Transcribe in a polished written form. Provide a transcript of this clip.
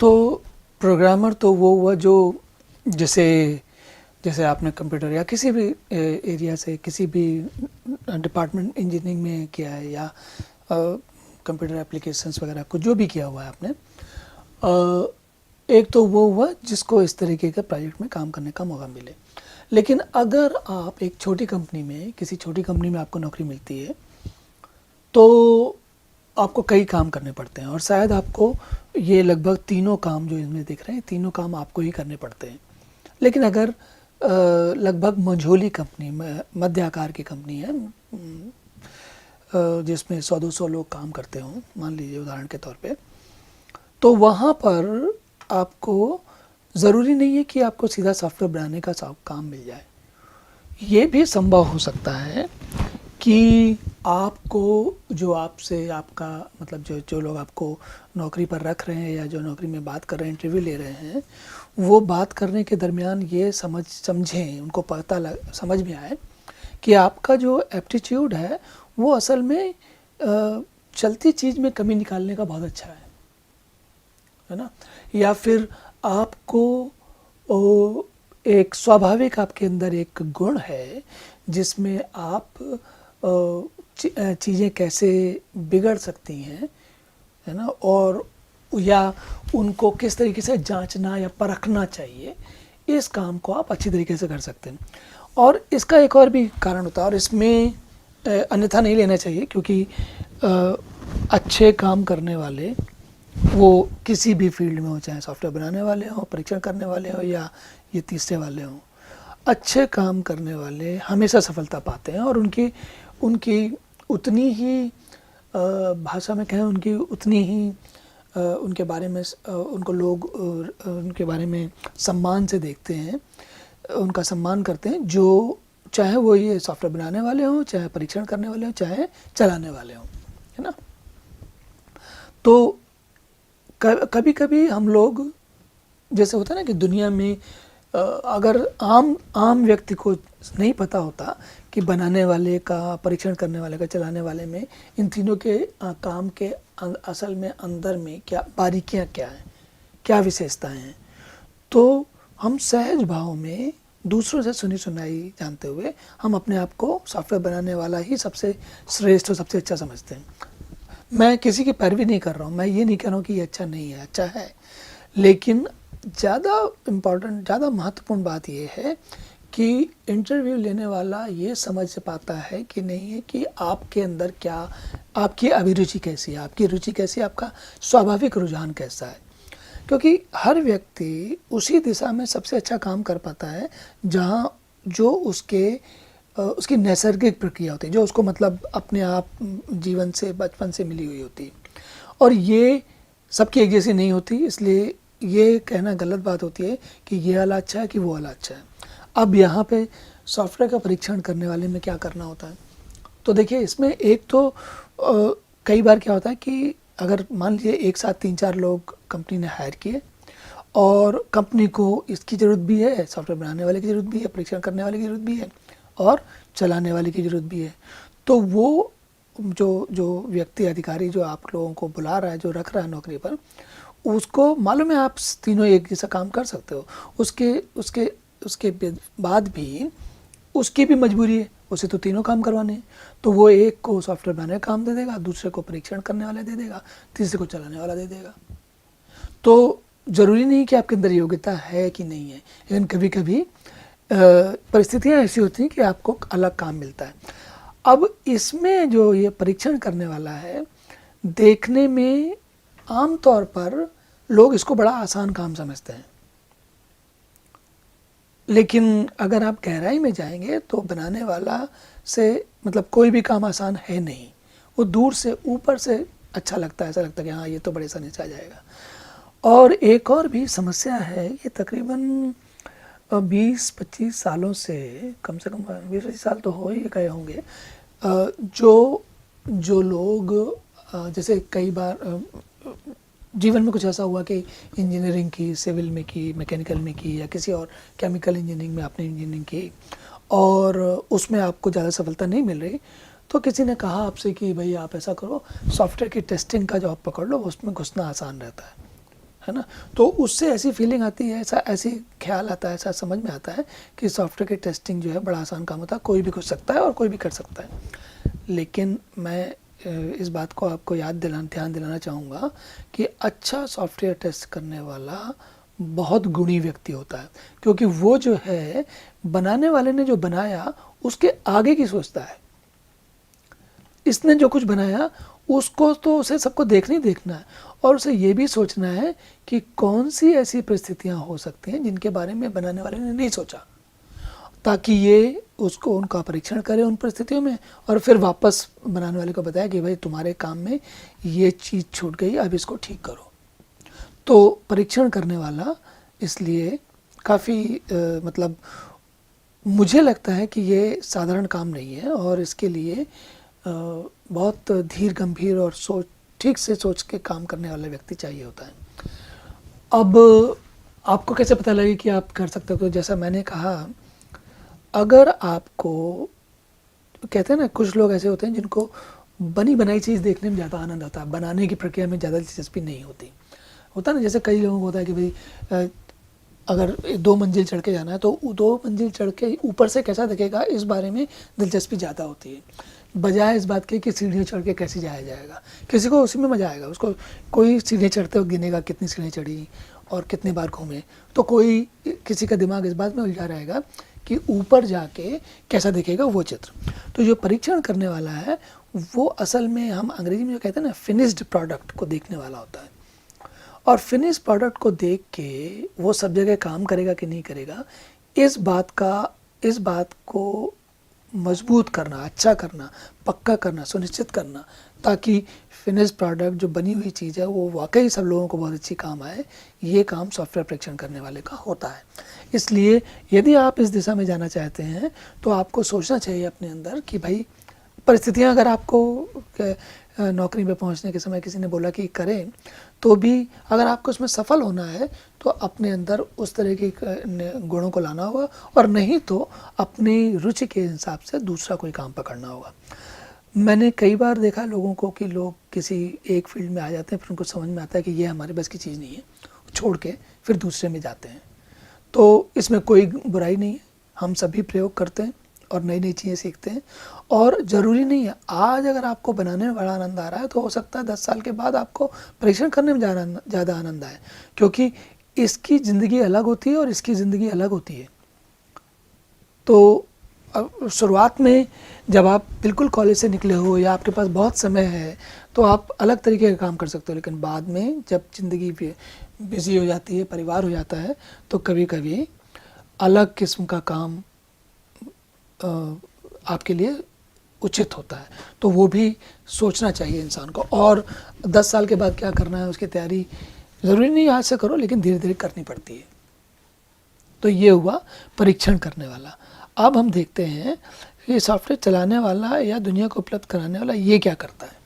तो प्रोग्रामर तो वो हुआ जो जैसे जैसे आपने कंप्यूटर या किसी भी एरिया से किसी भी डिपार्टमेंट इंजीनियरिंग में किया है या कंप्यूटर एप्लीकेशंस वगैरह को जो भी किया हुआ है आपने, एक तो वो हुआ जिसको इस तरीके के प्रोजेक्ट में काम करने का मौका मिले। लेकिन अगर आप एक छोटी कंपनी में, किसी छोटी कंपनी में आपको नौकरी मिलती है तो आपको कई काम करने पड़ते हैं और शायद आपको ये लगभग तीनों काम जो इसमें दिख रहे हैं तीनों काम आपको ही करने पड़ते हैं। लेकिन अगर लगभग मझोली कंपनी, मध्य आकार की कंपनी है जिसमें 100-200 लोग काम करते हों, मान लीजिए उदाहरण के तौर पे, तो वहाँ पर आपको ज़रूरी नहीं है कि आपको सीधा सॉफ्टवेयर बनाने का काम मिल जाए। ये भी संभव हो सकता है कि आपको जो आपसे आपका मतलब जो लोग आपको नौकरी पर रख रहे हैं या जो नौकरी में बात कर रहे हैं, इंटरव्यू ले रहे हैं, वो बात करने के दरमियान ये समझें, उनको समझ में आए कि आपका जो एप्टीट्यूड है वो असल में चलती चीज़ में कमी निकालने का बहुत अच्छा है ना। या फिर आपको एक स्वाभाविक आपके अंदर एक गुण है जिसमें आप चीज़ें कैसे बिगड़ सकती हैं, है ना, और या उनको किस तरीके से जांचना या परखना चाहिए, इस काम को आप अच्छी तरीके से कर सकते हैं। और इसका एक और भी कारण होता है और इसमें अन्यथा नहीं लेना चाहिए, क्योंकि अच्छे काम करने वाले वो किसी भी फील्ड में हो, चाहे सॉफ्टवेयर बनाने वाले हों, परीक्षण करने वाले हों या ये तीसरे वाले हों, अच्छे काम करने वाले हमेशा सफलता पाते हैं और उनकी उतनी ही भाषा में कहें, उनकी उतनी ही उनके बारे में उनको लोग उनके बारे में सम्मान से देखते हैं, उनका सम्मान करते हैं, जो चाहे वो ये सॉफ्टवेयर बनाने वाले हों, चाहे परीक्षण करने वाले हों, चाहे चलाने वाले हों, है ना। तो कभी कभी हम लोग, जैसे होता है ना कि दुनिया में अगर आम व्यक्ति को नहीं पता होता कि बनाने वाले का, परीक्षण करने वाले का, चलाने वाले में इन तीनों के काम के असल में अंदर में क्या बारीकियां क्या हैं, क्या विशेषताएं हैं, तो हम सहज भाव में दूसरों से सुनी सुनाई जानते हुए हम अपने आप को सॉफ्टवेयर बनाने वाला ही सबसे श्रेष्ठ और सबसे अच्छा समझते हैं। मैं किसी की पैरवी नहीं कर रहा हूँ, मैं ये नहीं कह रहा हूँ कि ये अच्छा नहीं है, अच्छा है, लेकिन ज़्यादा इम्पॉर्टेंट, ज़्यादा महत्वपूर्ण बात ये है कि इंटरव्यू लेने वाला ये समझ पाता है कि नहीं है कि आपके अंदर क्या, आपकी अभिरुचि कैसी है, आपकी रुचि कैसी है, आपका स्वाभाविक रुझान कैसा है। क्योंकि हर व्यक्ति उसी दिशा में सबसे अच्छा काम कर पाता है जहाँ जो उसकी नैसर्गिक प्रक्रिया होती है, जो उसको मतलब अपने आप जीवन से, बचपन से मिली हुई होती है। और ये सबकी एक जैसी नहीं होती, इसलिए ये कहना गलत बात होती है कि ये वाला अच्छा है कि वो वाला अच्छा है। अब यहाँ पे सॉफ्टवेयर का परीक्षण करने वाले में क्या करना होता है, तो देखिए इसमें एक तो कई बार क्या होता है कि अगर मान लीजिए एक साथ 3-4 लोग कंपनी ने हायर किए और कंपनी को इसकी ज़रूरत भी है, सॉफ्टवेयर बनाने वाले की ज़रूरत भी है, परीक्षण करने वाले की ज़रूरत भी है और चलाने वाले की ज़रूरत भी है, तो वो जो व्यक्ति, अधिकारी जो आप लोगों को बुला रहा है, जो रख रहा है नौकरी पर, उसको मालूम है आप तीनों एक जैसा काम कर सकते हो, उसके बाद भी उसकी भी मजबूरी है, उसे तो तीनों काम करवाने हैं, तो वो एक को सॉफ्टवेयर बनाने का काम दे देगा, दूसरे को परीक्षण करने वाला दे देगा, तीसरे को चलाने वाला दे देगा। तो ज़रूरी नहीं कि आपके अंदर योग्यता है कि नहीं है, लेकिन कभी कभी परिस्थितियाँ ऐसी होती हैं कि आपको अलग काम मिलता है। अब इसमें जो ये परीक्षण करने वाला है, देखने में आम तौर पर लोग इसको बड़ा आसान काम समझते हैं, लेकिन अगर आप गहराई में जाएंगे तो बनाने वाला से मतलब कोई भी काम आसान है नहीं। वो दूर से, ऊपर से अच्छा लगता है, ऐसा लगता है कि हाँ ये तो बड़े आसानी से आ जाएगा। और एक और भी समस्या है, ये तकरीबन 20-25 सालों से, कम से कम 20-25 साल तो हो ही गए होंगे, जो लोग जैसे कई बार जीवन में कुछ ऐसा हुआ कि इंजीनियरिंग की, सिविल में की, मैकेनिकल में की, या किसी और केमिकल इंजीनियरिंग में आपने इंजीनियरिंग की और उसमें आपको ज़्यादा सफलता नहीं मिल रही, तो किसी ने कहा आपसे कि भाई आप ऐसा करो, सॉफ्टवेयर की टेस्टिंग का जॉब पकड़ लो, उसमें घुसना आसान रहता है। है ना। तो उससे ऐसी फीलिंग आती है, ऐसी ख्याल आता है, ऐसा समझ में आता है कि सॉफ्टवेयर की टेस्टिंग जो है बड़ा आसान काम होता है, कोई भी कर सकता है और कोई भी कर सकता है। लेकिन मैं इस बात को आपको ध्यान दिलाना चाहूँगा कि अच्छा सॉफ्टवेयर टेस्ट करने वाला बहुत गुणी व्यक्ति होता है, क्योंकि वो जो है बनाने वाले ने जो बनाया उसके आगे की सोचता है। इसने जो कुछ बनाया उसको तो उसे सबको देखना है, और उसे ये भी सोचना है कि कौन सी ऐसी परिस्थितियां हो सकती हैं जिनके बारे में बनाने वाले ने नहीं सोचा, ताकि ये उसको उनका परीक्षण करे उन परिस्थितियों में, और फिर वापस बनाने वाले को बताया कि भाई तुम्हारे काम में ये चीज़ छूट गई, अब इसको ठीक करो। तो परीक्षण करने वाला इसलिए काफ़ी मतलब मुझे लगता है कि ये साधारण काम नहीं है, और इसके लिए बहुत धीर गंभीर और ठीक से सोच के काम करने वाला व्यक्ति चाहिए होता है। अब आपको कैसे पता लगे कि आप कर सकते हो? तो जैसा मैंने कहा, अगर आपको, कहते हैं ना, कुछ लोग ऐसे होते हैं जिनको बनी बनाई चीज़ देखने में ज़्यादा आनंद आता है, बनाने की प्रक्रिया में ज़्यादा दिलचस्पी नहीं होती। होता है ना, जैसे कई लोगों को होता है कि भाई अगर 2 मंजिल चढ़ के जाना है तो 2 मंजिल चढ़ के ऊपर से कैसा दिखेगा इस बारे में दिलचस्पी ज़्यादा होती है, बजाय इस बात के कि सीढ़ियाँ चढ़ के कैसे जाया जाएगा। किसी को उसी में मज़ा आएगा, उसको कोई सीढ़ियाँ चढ़ते हुए गिनेगा कितनी सीढ़ियाँ चढ़ी और कितनी बार घूमे, तो कोई किसी का दिमाग इस बात में उलझा रहेगा कि ऊपर जाके कैसा दिखेगा वो चित्र। तो जो परीक्षण करने वाला है वो असल में, हम अंग्रेजी में जो कहते हैं ना, फिनिश्ड प्रोडक्ट को देखने वाला होता है। और फिनिश प्रोडक्ट को देख के वो सब जगह काम करेगा कि नहीं करेगा, इस बात को मजबूत करना, अच्छा करना, पक्का करना, सुनिश्चित करना, ताकि फिनिश प्रोडक्ट जो बनी हुई चीज़ है वो वाकई सब लोगों को बहुत अच्छी काम आए, ये काम सॉफ्टवेयर परीक्षण करने वाले का होता है। इसलिए यदि आप इस दिशा में जाना चाहते हैं तो आपको सोचना चाहिए अपने अंदर कि भाई परिस्थितियां, अगर आपको नौकरी पे पहुंचने के समय किसी ने बोला कि करें, तो भी अगर आपको उसमें सफल होना है तो अपने अंदर उस तरह के गुणों को लाना होगा, और नहीं तो अपनी रुचि के हिसाब से दूसरा कोई काम पकड़ना होगा। मैंने कई बार देखा लोगों को कि लोग किसी एक फील्ड में आ जाते हैं, फिर उनको समझ में आता है कि ये हमारे बस की चीज़ नहीं है, छोड़ के फिर दूसरे में जाते हैं। तो इसमें कोई बुराई नहीं है, हम सभी प्रयोग करते हैं और नई नई चीज़ें सीखते हैं, और ज़रूरी नहीं है आज अगर आपको बनाने में बड़ा आनंद आ रहा है तो हो सकता है 10 साल के बाद आपको परीक्षण करने में ज़्यादा आनंद आए, क्योंकि इसकी ज़िंदगी अलग होती है और इसकी ज़िंदगी अलग होती है। तो शुरुआत में जब आप बिल्कुल कॉलेज से निकले हो या आपके पास बहुत समय है तो आप अलग तरीके का काम कर सकते हो, लेकिन बाद में जब ज़िंदगी बिजी हो जाती है, परिवार हो जाता है, तो कभी कभी अलग किस्म का काम आपके लिए उचित होता है। तो वो भी सोचना चाहिए इंसान को, और 10 साल के बाद क्या करना है उसकी तैयारी ज़रूरी नहीं आज से करो, लेकिन धीरे धीरे करनी पड़ती है। तो ये हुआ परीक्षण करने वाला। अब हम देखते हैं कि सॉफ्टवेयर चलाने वाला या दुनिया को उपलब्ध कराने वाला ये क्या करता है।